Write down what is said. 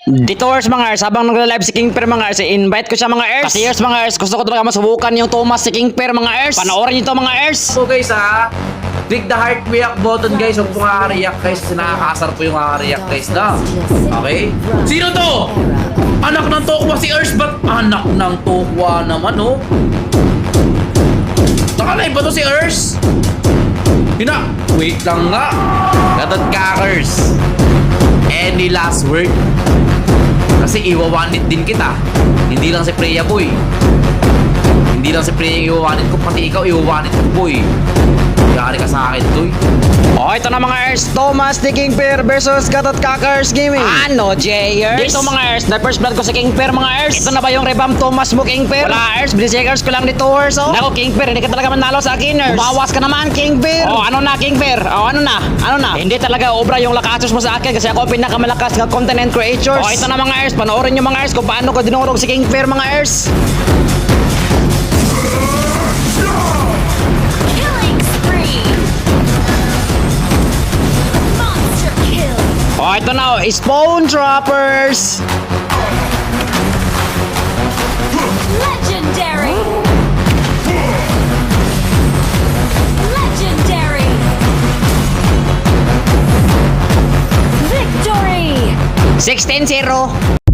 Dito Ers mga Ers, habang nagla-live si King Per mga Ers, invite ko siya mga Ers. Kasi Ers mga Ers, gusto ko talaga masubukan yung Thomas si King Per mga Ers. Panoorin nyo to mga Ers. So guys click the heart react button guys. Huwag po react guys. Nakakasar po yung react guys na. Okay? Sino to? Anak ng Tokwa si Ers. Ba't anak ng Tokwa naman oh? Nakalive ba to si Ers? Wait lang nga. Gatot kakers. Any last word? Kasi iwawanit din kita. Hindi lang si Freya boy. Hindi lang si Freya yung iwawanit ko, pati ikaw iwawanit ko boy. Yari ka sa akin toy. Oh, ito na mga Ers, Thomas the King Per versus Gatot Kakers Gaming. Ano, Jayers? Dito mga Ers, na first blood ko si King Per mga Ers. Ito na ba yung revamp Thomas mo King Per? Wala Ers, binisegers ko lang dito Ers oh. Nako King Per, hindi ka talaga manalo sa akin Ers. Bawas ka naman King Per. Oh, ano na King Per? Oh, ano na? Ano na? Hindi talaga obra yung lakasos mo sa akin kasi ako ang pinakamalakas na content creators. Oh, ito na mga Ers, panoorin nyo mga Ers kung paano ko dinurog si King Per mga Ers. Killing spree. Monster kill. Oh, ito na, Spawn Droppers. Legendary. Legendary. Victory. 16-0.